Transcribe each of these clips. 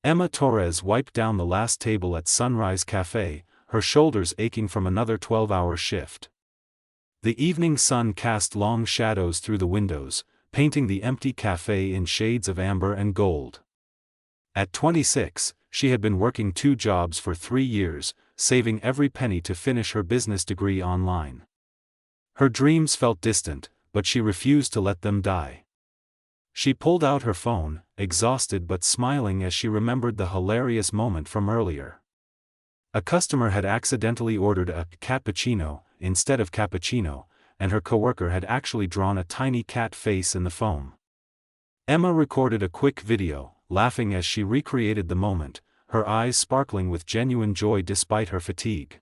Emma Torres wiped down the last table at Sunrise Cafe, her shoulders aching from another 12-hour shift. The evening sun cast long shadows through the windows, painting the empty cafe in shades of amber and gold. At 26, she had been working 2 jobs for 3 years, saving every penny to finish her business degree online. Her dreams felt distant, but she refused to let them die. She pulled out her phone, exhausted but smiling as she remembered the hilarious moment from earlier. A customer had accidentally ordered a cappuccino instead of cappuccino, and her coworker had actually drawn a tiny cat face in the foam. Emma recorded a quick video, laughing as she recreated the moment, her eyes sparkling with genuine joy despite her fatigue.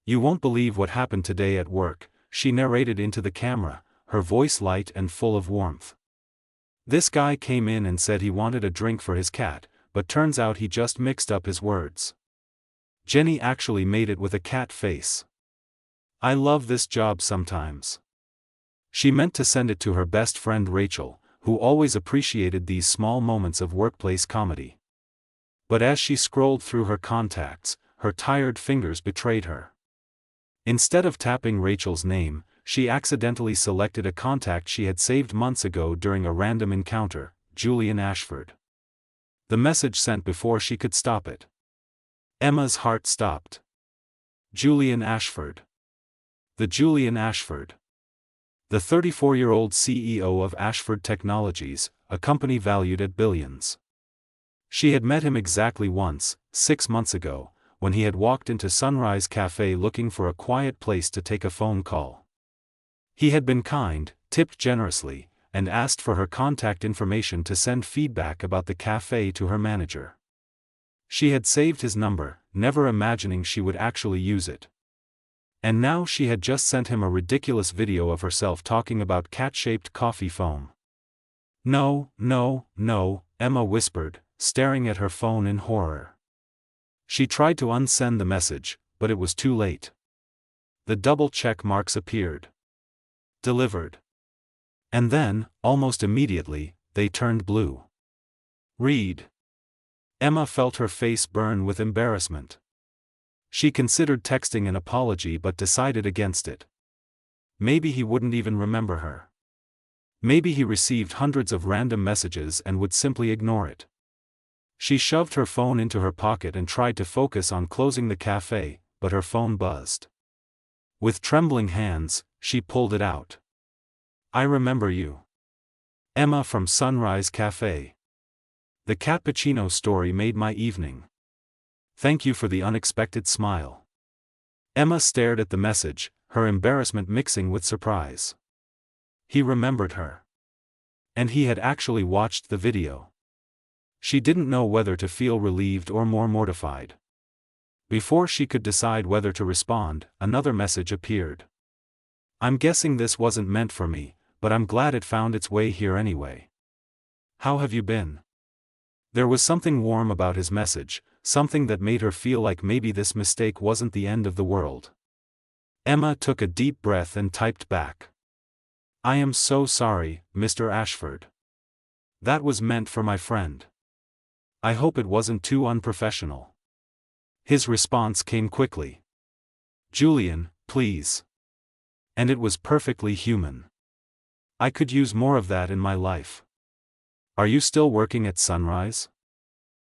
"You won't believe what happened today at work," she narrated into the camera, her voice light and full of warmth. "This guy came in and said he wanted a drink for his cat, but turns out he just mixed up his words. Jenny actually made it with a cat face. I love this job sometimes." She meant to send it to her best friend Rachel, who always appreciated these small moments of workplace comedy. But as she scrolled through her contacts, her tired fingers betrayed her. Instead of tapping Rachel's name, she accidentally selected a contact she had saved months ago during a random encounter, Julian Ashford. The message sent before she could stop it. Emma's heart stopped. Julian Ashford. The Julian Ashford. The 34-year-old CEO of Ashford Technologies, a company valued at billions. She had met him exactly once, 6 months ago, when he had walked into Sunrise Cafe looking for a quiet place to take a phone call. He had been kind, tipped generously, and asked for her contact information to send feedback about the cafe to her manager. She had saved his number, never imagining she would actually use it. And now she had just sent him a ridiculous video of herself talking about cat-shaped coffee foam. "No, no, no," Emma whispered, staring at her phone in horror. She tried to unsend the message, but it was too late. The double check marks appeared. Delivered. And then, almost immediately, they turned blue. Read. Emma felt her face burn with embarrassment. She considered texting an apology but decided against it. Maybe he wouldn't even remember her. Maybe he received hundreds of random messages and would simply ignore it. She shoved her phone into her pocket and tried to focus on closing the cafe, but her phone buzzed. With trembling hands, she pulled it out. "I remember you. Emma from Sunrise Cafe. The cappuccino story made my evening. Thank you for the unexpected smile." Emma stared at the message, her embarrassment mixing with surprise. He remembered her. And he had actually watched the video. She didn't know whether to feel relieved or more mortified. Before she could decide whether to respond, another message appeared. "I'm guessing this wasn't meant for me, but I'm glad it found its way here anyway. How have you been?" There was something warm about his message, something that made her feel like maybe this mistake wasn't the end of the world. Emma took a deep breath and typed back. "I am so sorry, Mr. Ashford. That was meant for my friend. I hope it wasn't too unprofessional." His response came quickly. "Julian, please." And it was perfectly human. "I could use more of that in my life. Are you still working at Sunrise?"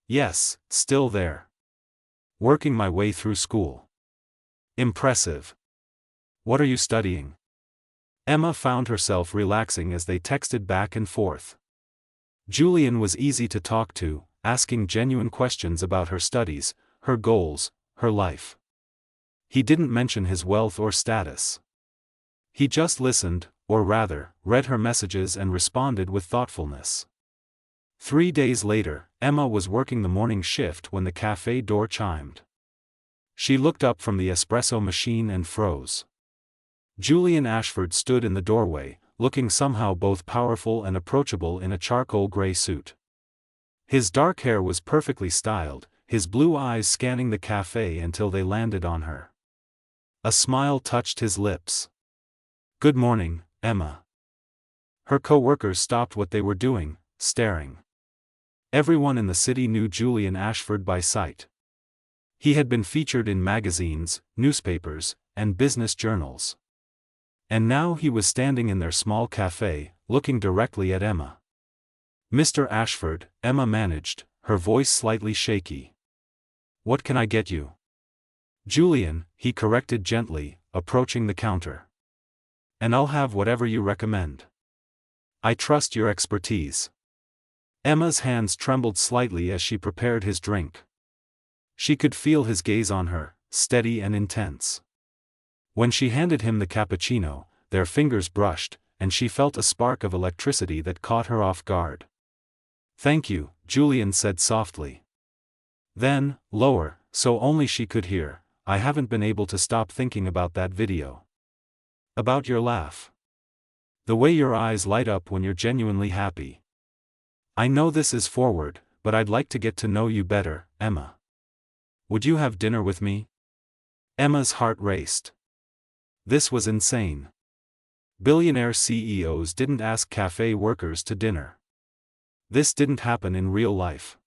"Yes, still there. Working my way through school." "Impressive. What are you studying?" Emma found herself relaxing as they texted back and forth. Julian was easy to talk to, asking genuine questions about her studies, her goals, her life. He didn't mention his wealth or status. He just listened, or rather, read her messages and responded with thoughtfulness. 3 days later, Emma was working the morning shift when the cafe door chimed. She looked up from the espresso machine and froze. Julian Ashford stood in the doorway, looking somehow both powerful and approachable in a charcoal gray suit. His dark hair was perfectly styled, his blue eyes scanning the cafe until they landed on her. A smile touched his lips. "Good morning, Emma." Her co-workers stopped what they were doing, staring. Everyone in the city knew Julian Ashford by sight. He had been featured in magazines, newspapers, and business journals. And now he was standing in their small cafe, looking directly at Emma. "Mr. Ashford," Emma managed, her voice slightly shaky. "What can I get you?" "Julian," he corrected gently, approaching the counter. "And I'll have whatever you recommend. I trust your expertise." Emma's hands trembled slightly as she prepared his drink. She could feel his gaze on her, steady and intense. When she handed him the cappuccino, their fingers brushed, and she felt a spark of electricity that caught her off guard. "Thank you," Julian said softly. Then, lower, so only she could hear, "I haven't been able to stop thinking about that video. About your laugh. The way your eyes light up when you're genuinely happy. I know this is forward, but I'd like to get to know you better, Emma. Would you have dinner with me?" Emma's heart raced. This was insane. Billionaire CEOs didn't ask cafe workers to dinner. This didn't happen in real life.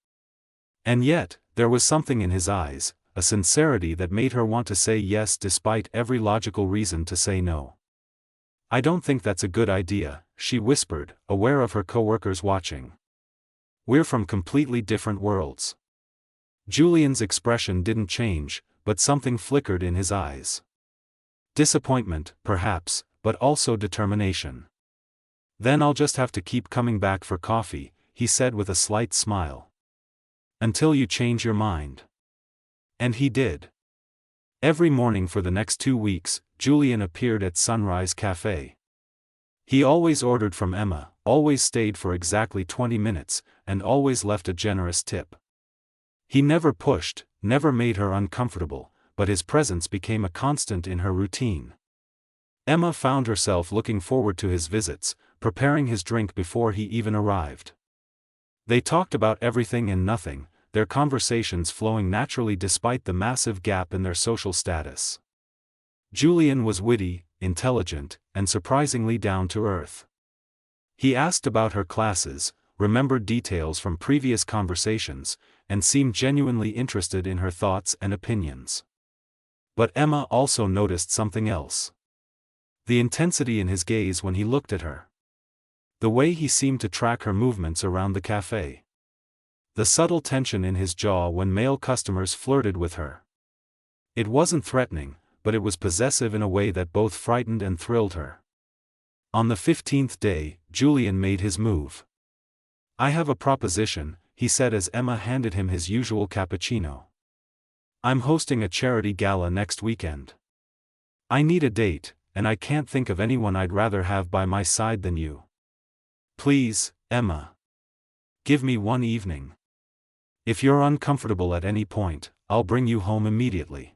And yet, there was something in his eyes, a sincerity that made her want to say yes despite every logical reason to say no. "I don't think that's a good idea," she whispered, aware of her coworkers watching. "We're from completely different worlds." Julian's expression didn't change, but something flickered in his eyes. Disappointment, perhaps, but also determination. "Then I'll just have to keep coming back for coffee," he said with a slight smile. "Until you change your mind." And he did. Every morning for the next 2 weeks, Julian appeared at Sunrise Cafe. He always ordered from Emma, always stayed for exactly 20 minutes, and always left a generous tip. He never pushed, never made her uncomfortable, but his presence became a constant in her routine. Emma found herself looking forward to his visits, preparing his drink before he even arrived. They talked about everything and nothing, their conversations flowing naturally despite the massive gap in their social status. Julian was witty, intelligent, and surprisingly down to earth. He asked about her classes, remembered details from previous conversations, and seemed genuinely interested in her thoughts and opinions. But Emma also noticed something else. The intensity in his gaze when he looked at her. The way he seemed to track her movements around the cafe. The subtle tension in his jaw when male customers flirted with her. It wasn't threatening, but it was possessive in a way that both frightened and thrilled her. On the 15th day, Julian made his move. "I have a proposition," he said as Emma handed him his usual cappuccino. "I'm hosting a charity gala next weekend. I need a date, and I can't think of anyone I'd rather have by my side than you. Please, Emma. Give me one evening. If you're uncomfortable at any point, I'll bring you home immediately.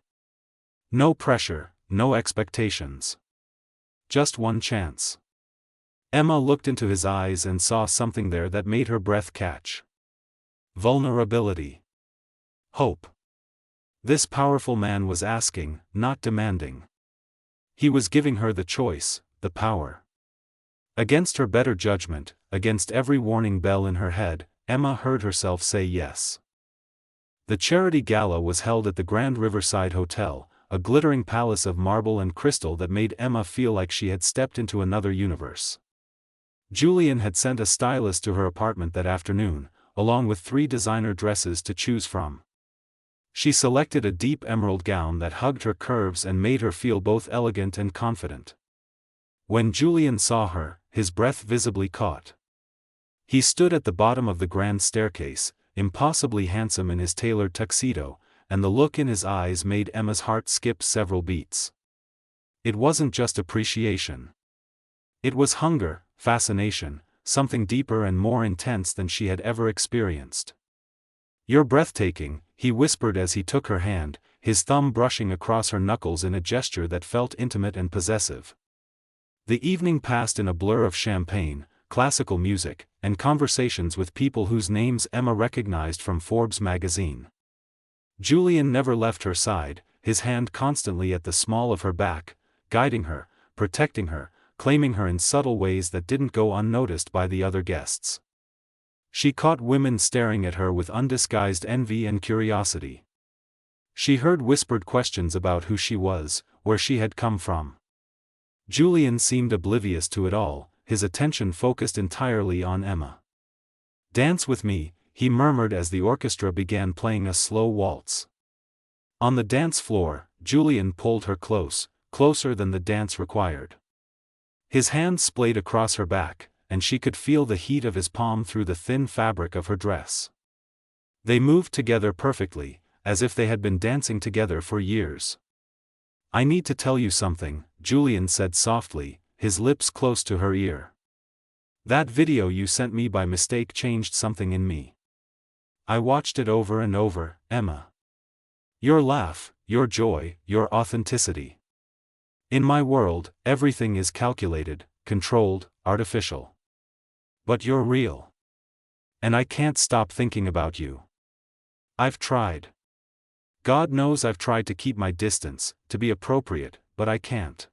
No pressure, no expectations. Just one chance." Emma looked into his eyes and saw something there that made her breath catch. Vulnerability. Hope. This powerful man was asking, not demanding. He was giving her the choice, the power. Against her better judgment, against every warning bell in her head, Emma heard herself say yes. The charity gala was held at the Grand Riverside Hotel, a glittering palace of marble and crystal that made Emma feel like she had stepped into another universe. Julian had sent a stylist to her apartment that afternoon, along with 3 designer dresses to choose from. She selected a deep emerald gown that hugged her curves and made her feel both elegant and confident. When Julian saw her, his breath visibly caught. He stood at the bottom of the grand staircase, impossibly handsome in his tailored tuxedo, and the look in his eyes made Emma's heart skip several beats. It wasn't just appreciation. It was hunger, fascination, something deeper and more intense than she had ever experienced. "You're breathtaking," he whispered as he took her hand, his thumb brushing across her knuckles in a gesture that felt intimate and possessive. The evening passed in a blur of champagne, classical music, and conversations with people whose names Emma recognized from Forbes magazine. Julian never left her side, his hand constantly at the small of her back, guiding her, protecting her, claiming her in subtle ways that didn't go unnoticed by the other guests. She caught women staring at her with undisguised envy and curiosity. She heard whispered questions about who she was, where she had come from. Julian seemed oblivious to it all, his attention focused entirely on Emma. "Dance with me," he murmured as the orchestra began playing a slow waltz. On the dance floor, Julian pulled her close, closer than the dance required. His hand splayed across her back, and she could feel the heat of his palm through the thin fabric of her dress. They moved together perfectly, as if they had been dancing together for years. "I need to tell you something," Julian said softly, his lips close to her ear. "That video you sent me by mistake changed something in me. I watched it over and over, Emma. Your laugh, your joy, your authenticity. In my world, everything is calculated, controlled, artificial. But you're real. And I can't stop thinking about you. I've tried. God knows I've tried to keep my distance, to be appropriate, but I can't."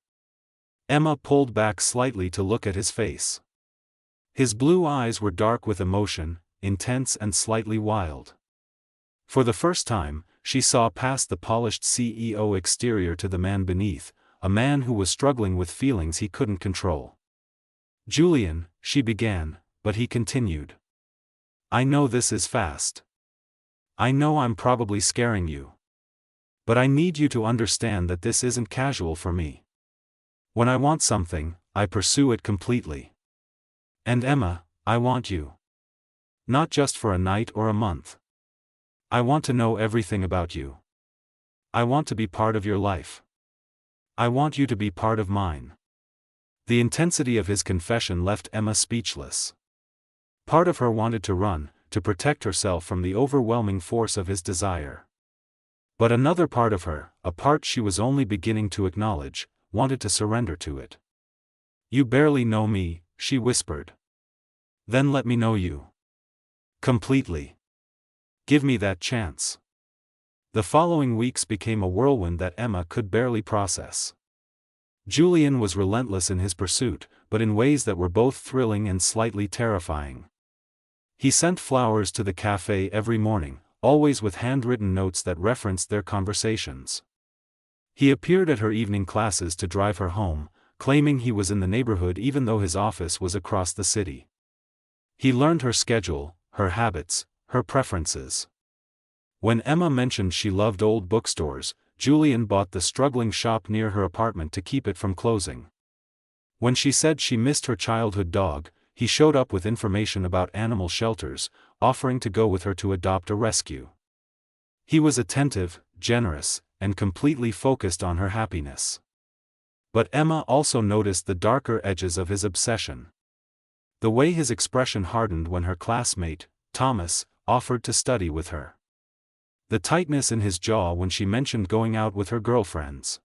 Emma pulled back slightly to look at his face. His blue eyes were dark with emotion, intense and slightly wild. For the first time, she saw past the polished CEO exterior to the man beneath, a man who was struggling with feelings he couldn't control. "Julian," she began, but he continued. "I know this is fast. I know I'm probably scaring you. But I need you to understand that this isn't casual for me. When I want something, I pursue it completely. And Emma, I want you. Not just for a night or a month. I want to know everything about you. I want to be part of your life. I want you to be part of mine." The intensity of his confession left Emma speechless. Part of her wanted to run, to protect herself from the overwhelming force of his desire. But another part of her, a part she was only beginning to acknowledge, wanted to surrender to it. "You barely know me," she whispered. "Then let me know you. Completely. Give me that chance." The following weeks became a whirlwind that Emma could barely process. Julian was relentless in his pursuit, but in ways that were both thrilling and slightly terrifying. He sent flowers to the cafe every morning, always with handwritten notes that referenced their conversations. He appeared at her evening classes to drive her home, claiming he was in the neighborhood even though his office was across the city. He learned her schedule, her habits, her preferences. When Emma mentioned she loved old bookstores, Julian bought the struggling shop near her apartment to keep it from closing. When she said she missed her childhood dog, he showed up with information about animal shelters, offering to go with her to adopt a rescue. He was attentive, generous, and completely focused on her happiness. But Emma also noticed the darker edges of his obsession. The way his expression hardened when her classmate, Thomas, offered to study with her. The tightness in his jaw when she mentioned going out with her girlfriends.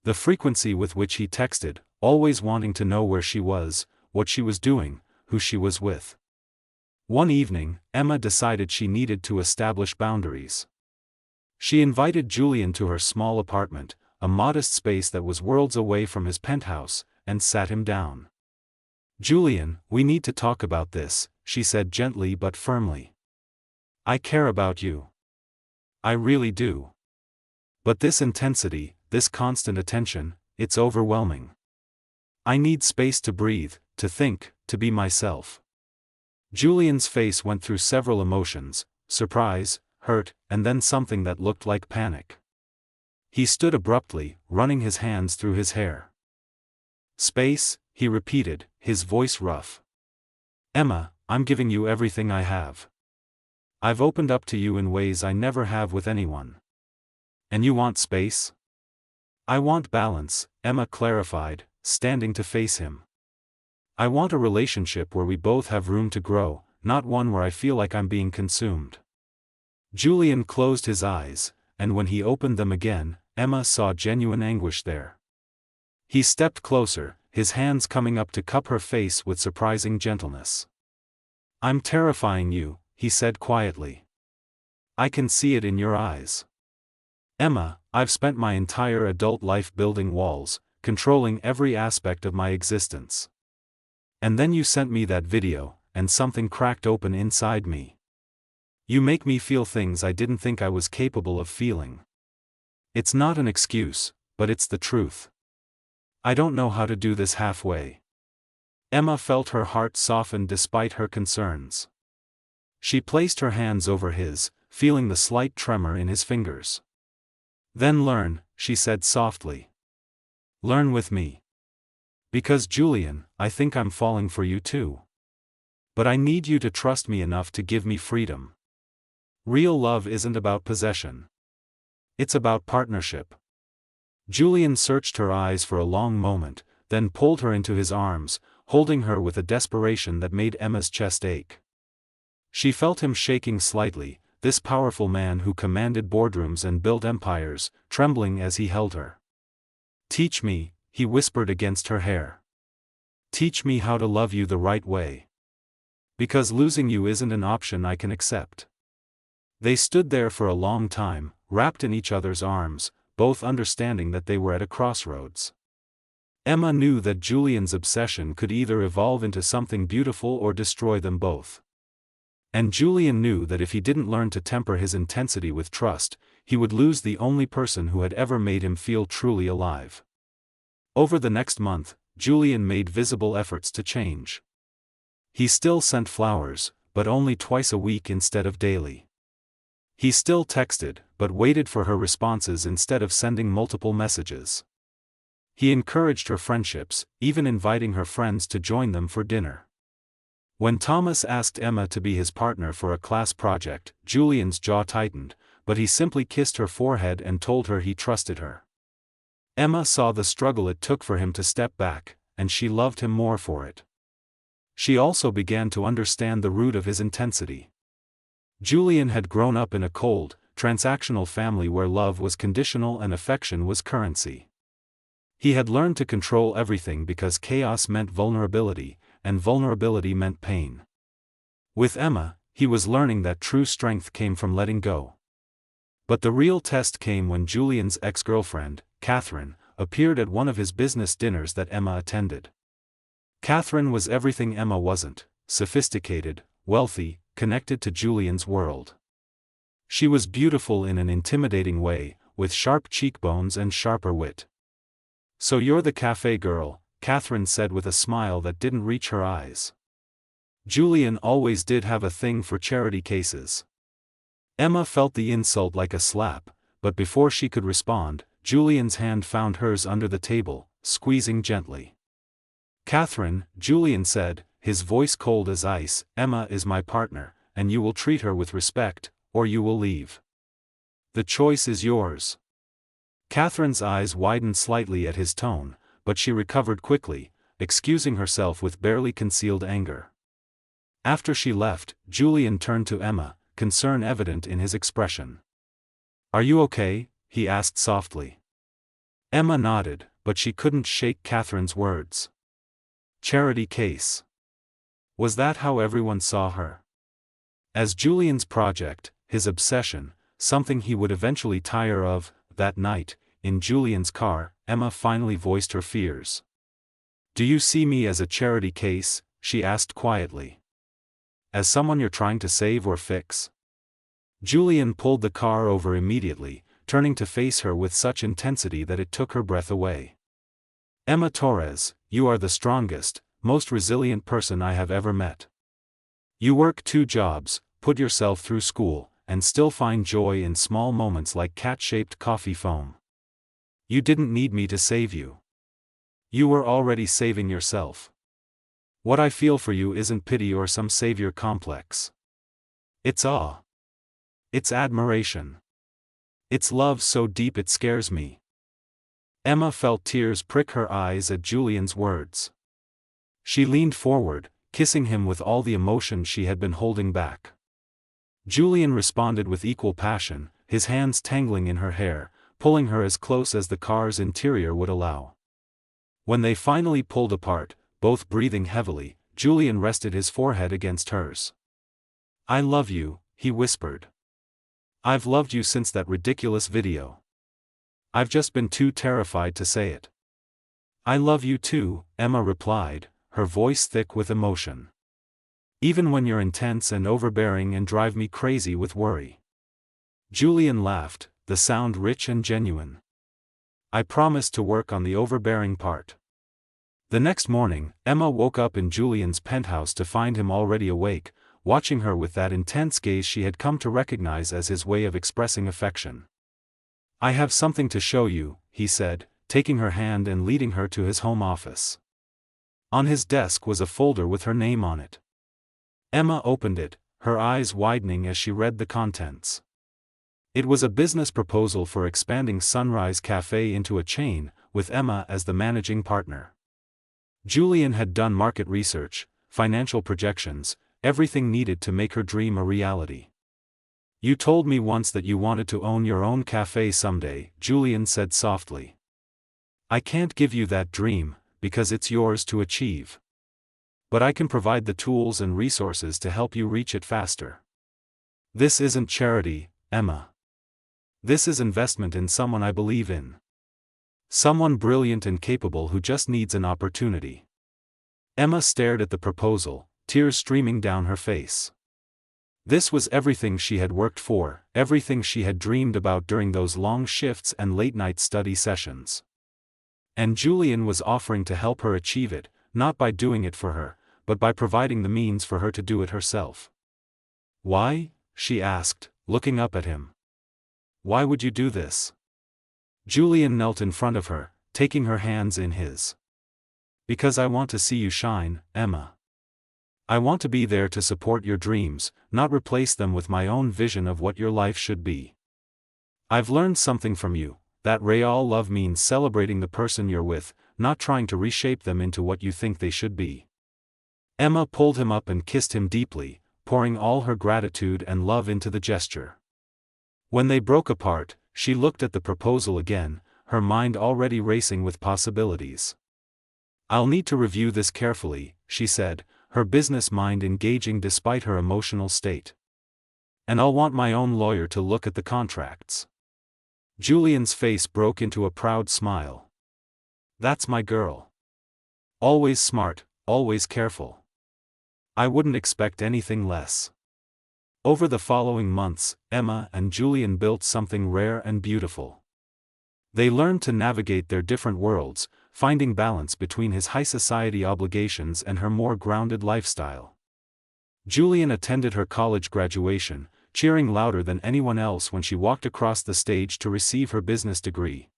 The frequency with which he texted, always wanting to know where she was, what she was doing, who she was with. One evening, Emma decided she needed to establish boundaries. She invited Julian to her small apartment, a modest space that was worlds away from his penthouse, and sat him down. "Julian, we need to talk about this," she said gently but firmly. "I care about you. I really do. But this intensity, this constant attention, it's overwhelming. I need space to breathe, to think, to be myself." Julian's face went through several emotions: surprise, hurt, and then something that looked like panic. He stood abruptly, running his hands through his hair. "Space," he repeated, his voice rough. "Emma, I'm giving you everything I have. I've opened up to you in ways I never have with anyone. And you want space?" "I want balance," Emma clarified, standing to face him. "I want a relationship where we both have room to grow, not one where I feel like I'm being consumed." Julian closed his eyes, and when he opened them again, Emma saw genuine anguish there. He stepped closer, his hands coming up to cup her face with surprising gentleness. "I'm terrifying you," he said quietly. "I can see it in your eyes. Emma, I've spent my entire adult life building walls, controlling every aspect of my existence. And then you sent me that video, and something cracked open inside me. You make me feel things I didn't think I was capable of feeling. It's not an excuse, but it's the truth. I don't know how to do this halfway. Emma felt her heart soften despite her concerns. She placed her hands over his, feeling the slight tremor in his fingers. Then learn, she said softly. Learn with me. Because Julian, I think I'm falling for you too. But I need you to trust me enough to give me freedom. Real love isn't about possession. It's about partnership. Julian searched her eyes for a long moment, then pulled her into his arms, holding her with a desperation that made Emma's chest ache. She felt him shaking slightly, this powerful man who commanded boardrooms and built empires, trembling as he held her. Teach me, he whispered against her hair. Teach me how to love you the right way. Because losing you isn't an option I can accept. They stood there for a long time, wrapped in each other's arms, both understanding that they were at a crossroads. Emma knew that Julian's obsession could either evolve into something beautiful or destroy them both. And Julian knew that if he didn't learn to temper his intensity with trust, he would lose the only person who had ever made him feel truly alive. Over the next month, Julian made visible efforts to change. He still sent flowers, but only twice a week instead of daily. He still texted, but waited for her responses instead of sending multiple messages. He encouraged her friendships, even inviting her friends to join them for dinner. When Thomas asked Emma to be his partner for a class project, Julian's jaw tightened, but he simply kissed her forehead and told her he trusted her. Emma saw the struggle it took for him to step back, and she loved him more for it. She also began to understand the root of his intensity. Julian had grown up in a cold, transactional family where love was conditional and affection was currency. He had learned to control everything because chaos meant vulnerability, and vulnerability meant pain. With Emma, he was learning that true strength came from letting go. But the real test came when Julian's ex-girlfriend, Catherine, appeared at one of his business dinners that Emma attended. Catherine was everything Emma wasn't: sophisticated, wealthy, connected to Julian's world. She was beautiful in an intimidating way, with sharp cheekbones and sharper wit. "So you're the cafe girl," Catherine said with a smile that didn't reach her eyes. Julian always did have a thing for charity cases. Emma felt the insult like a slap, but before she could respond, Julian's hand found hers under the table, squeezing gently. "Catherine," Julian said, his voice cold as ice, "Emma is my partner, and you will treat her with respect, or you will leave. The choice is yours." Catherine's eyes widened slightly at his tone, but she recovered quickly, excusing herself with barely concealed anger. After she left, Julian turned to Emma, concern evident in his expression. "Are you okay?" he asked softly. Emma nodded, but she couldn't shake Catherine's words. Charity case. Was that how everyone saw her? As Julian's project, his obsession, something he would eventually tire of? That night, in Julian's car, Emma finally voiced her fears. "Do you see me as a charity case?" she asked quietly. "As someone you're trying to save or fix?" Julian pulled the car over immediately, turning to face her with such intensity that it took her breath away. "Emma Torres, you are the strongest, most resilient person I have ever met. You work 2 jobs, put yourself through school, and still find joy in small moments like cat-shaped coffee foam. You didn't need me to save you. You were already saving yourself. What I feel for you isn't pity or some savior complex. It's awe. It's admiration. It's love so deep it scares me." Emma felt tears prick her eyes at Julian's words. She leaned forward, kissing him with all the emotion she had been holding back. Julian responded with equal passion, his hands tangling in her hair, pulling her as close as the car's interior would allow. When they finally pulled apart, both breathing heavily, Julian rested his forehead against hers. "I love you," he whispered. "I've loved you since that ridiculous video. I've just been too terrified to say it." "I love you too," Emma replied, her voice thick with emotion. Even when you're intense and overbearing and drive me crazy with worry. Julian laughed, the sound rich and genuine. I promise to work on the overbearing part. The next morning, Emma woke up in Julian's penthouse to find him already awake, watching her with that intense gaze she had come to recognize as his way of expressing affection. I have something to show you, he said, taking her hand and leading her to his home office. On his desk was a folder with her name on it. Emma opened it, her eyes widening as she read the contents. It was a business proposal for expanding Sunrise Cafe into a chain, with Emma as the managing partner. Julian had done market research, financial projections, everything needed to make her dream a reality. You told me once that you wanted to own your own cafe someday, Julian said softly. I can't give you that dream, because it's yours to achieve. But I can provide the tools and resources to help you reach it faster. This isn't charity, Emma. This is investment in someone I believe in. Someone brilliant and capable who just needs an opportunity. Emma stared at the proposal, tears streaming down her face. This was everything she had worked for, everything she had dreamed about during those long shifts and late-night study sessions. And Julian was offering to help her achieve it, not by doing it for her, but by providing the means for her to do it herself. Why? She asked, looking up at him. Why would you do this? Julian knelt in front of her, taking her hands in his. Because I want to see you shine, Emma. I want to be there to support your dreams, not replace them with my own vision of what your life should be. I've learned something from you, that real love means celebrating the person you're with, not trying to reshape them into what you think they should be. Emma pulled him up and kissed him deeply, pouring all her gratitude and love into the gesture. When they broke apart, she looked at the proposal again, her mind already racing with possibilities. I'll need to review this carefully, she said, her business mind engaging despite her emotional state. And I'll want my own lawyer to look at the contracts. Julian's face broke into a proud smile. That's my girl. Always smart, always careful. I wouldn't expect anything less. Over the following months, Emma and Julian built something rare and beautiful. They learned to navigate their different worlds, finding balance between his high society obligations and her more grounded lifestyle. Julian attended her college graduation, cheering louder than anyone else when she walked across the stage to receive her business degree.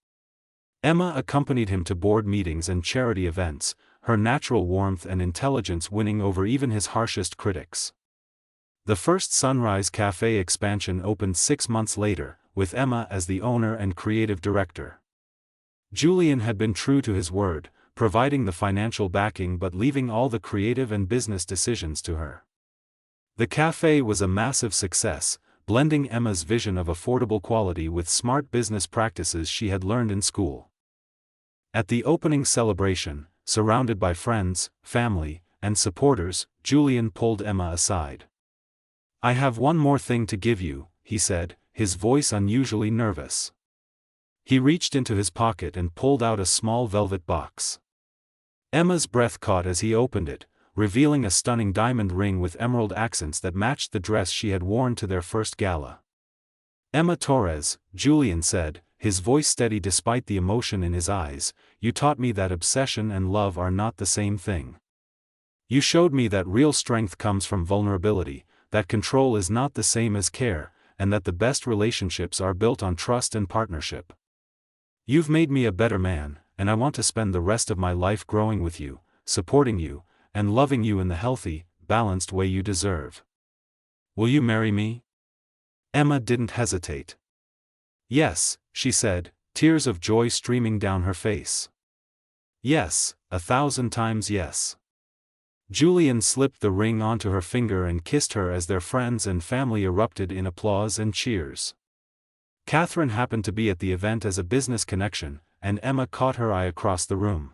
Emma accompanied him to board meetings and charity events, her natural warmth and intelligence winning over even his harshest critics. The first Sunrise Cafe expansion opened 6 months later, with Emma as the owner and creative director. Julian had been true to his word, providing the financial backing but leaving all the creative and business decisions to her. The cafe was a massive success, blending Emma's vision of affordable quality with smart business practices she had learned in school. At the opening celebration, surrounded by friends, family, and supporters, Julian pulled Emma aside. I have one more thing to give you, he said, his voice unusually nervous. He reached into his pocket and pulled out a small velvet box. Emma's breath caught as he opened it, revealing a stunning diamond ring with emerald accents that matched the dress she had worn to their first gala. Emma Torres, Julian said, his voice steady despite the emotion in his eyes, you taught me that obsession and love are not the same thing. You showed me that real strength comes from vulnerability, that control is not the same as care, and that the best relationships are built on trust and partnership. You've made me a better man, and I want to spend the rest of my life growing with you, supporting you, and loving you in the healthy, balanced way you deserve. Will you marry me? Emma didn't hesitate. Yes, she said, tears of joy streaming down her face. Yes, 1,000 times yes. Julian slipped the ring onto her finger and kissed her as their friends and family erupted in applause and cheers. Catherine happened to be at the event as a business connection, and Emma caught her eye across the room.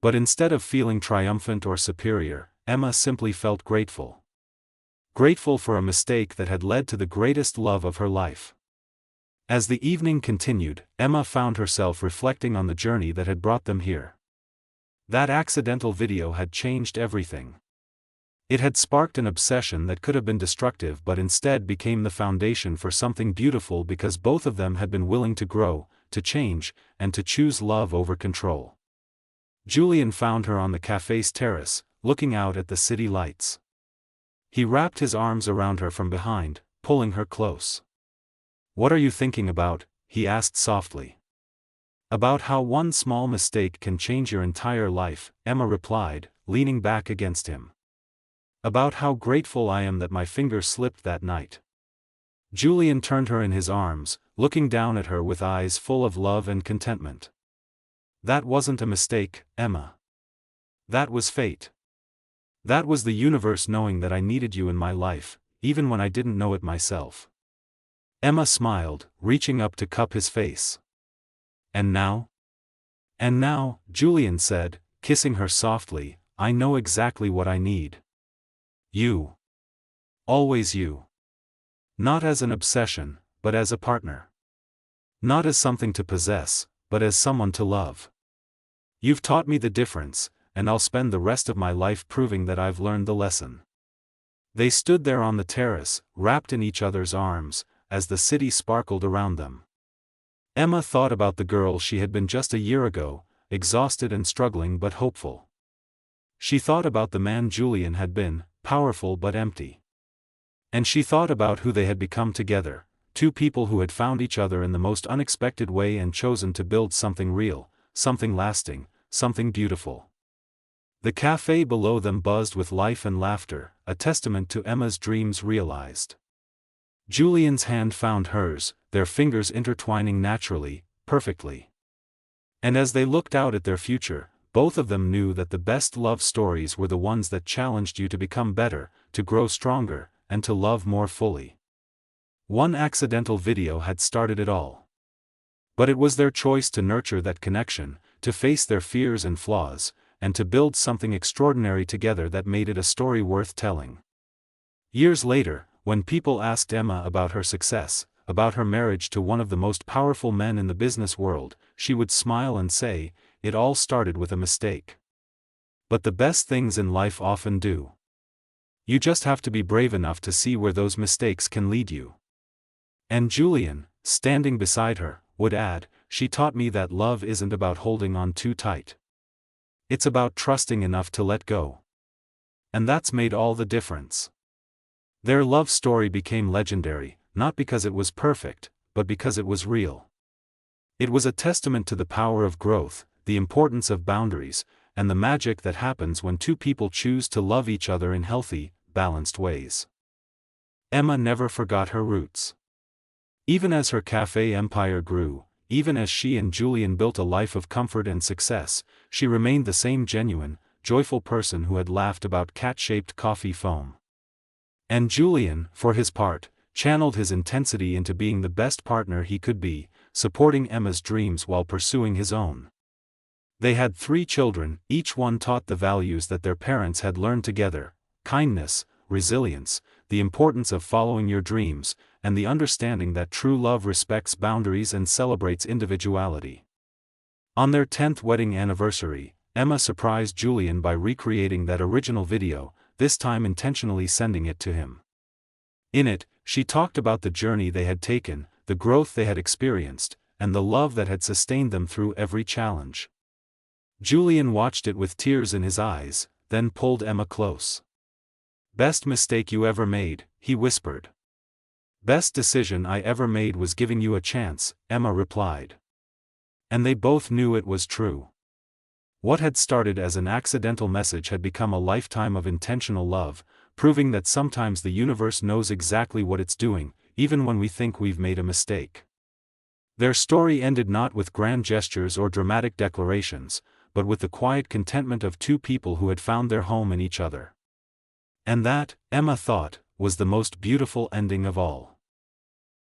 But instead of feeling triumphant or superior, Emma simply felt grateful. Grateful for a mistake that had led to the greatest love of her life. As the evening continued, Emma found herself reflecting on the journey that had brought them here. That accidental video had changed everything. It had sparked an obsession that could have been destructive but instead became the foundation for something beautiful because both of them had been willing to grow, to change, and to choose love over control. Julian found her on the cafe's terrace, looking out at the city lights. He wrapped his arms around her from behind, pulling her close. "What are you thinking about?" he asked softly. "About how one small mistake can change your entire life," Emma replied, leaning back against him. "About how grateful I am that my finger slipped that night." Julian turned her in his arms, looking down at her with eyes full of love and contentment. "That wasn't a mistake, Emma. That was fate. That was the universe knowing that I needed you in my life, even when I didn't know it myself." Emma smiled, reaching up to cup his face. "And now?" "And now," Julian said, kissing her softly, "I know exactly what I need. You. Always you. Not as an obsession, but as a partner. Not as something to possess, but as someone to love. You've taught me the difference, and I'll spend the rest of my life proving that I've learned the lesson." They stood there on the terrace, wrapped in each other's arms, as the city sparkled around them. Emma thought about the girl she had been just a year ago, exhausted and struggling but hopeful. She thought about the man Julian had been, powerful but empty. And she thought about who they had become together, two people who had found each other in the most unexpected way and chosen to build something real, something lasting, something beautiful. The cafe below them buzzed with life and laughter, a testament to Emma's dreams realized. Julian's hand found hers, their fingers intertwining naturally, perfectly. And as they looked out at their future, both of them knew that the best love stories were the ones that challenged you to become better, to grow stronger, and to love more fully. One accidental video had started it all. But it was their choice to nurture that connection, to face their fears and flaws, and to build something extraordinary together that made it a story worth telling. Years later, when people asked Emma about her success, about her marriage to one of the most powerful men in the business world, she would smile and say, "It all started with a mistake." But the best things in life often do. You just have to be brave enough to see where those mistakes can lead you. And Julian, standing beside her, would add, "She taught me that love isn't about holding on too tight. It's about trusting enough to let go." And that's made all the difference. Their love story became legendary, not because it was perfect, but because it was real. It was a testament to the power of growth, the importance of boundaries, and the magic that happens when two people choose to love each other in healthy, balanced ways. Emma never forgot her roots. Even as her cafe empire grew, even as she and Julian built a life of comfort and success, she remained the same genuine, joyful person who had laughed about cat-shaped coffee foam. And Julian, for his part, channeled his intensity into being the best partner he could be, supporting Emma's dreams while pursuing his own. They had 3 children, each one taught the values that their parents had learned together: kindness, resilience, the importance of following your dreams, and the understanding that true love respects boundaries and celebrates individuality. On their 10th wedding anniversary, Emma surprised Julian by recreating that original video, this time intentionally sending it to him. In it, she talked about the journey they had taken, the growth they had experienced, and the love that had sustained them through every challenge. Julian watched it with tears in his eyes, then pulled Emma close. "Best mistake you ever made," he whispered. "Best decision I ever made was giving you a chance," Emma replied. And they both knew it was true. What had started as an accidental message had become a lifetime of intentional love, proving that sometimes the universe knows exactly what it's doing, even when we think we've made a mistake. Their story ended not with grand gestures or dramatic declarations, but with the quiet contentment of two people who had found their home in each other. And that, Emma thought, was the most beautiful ending of all.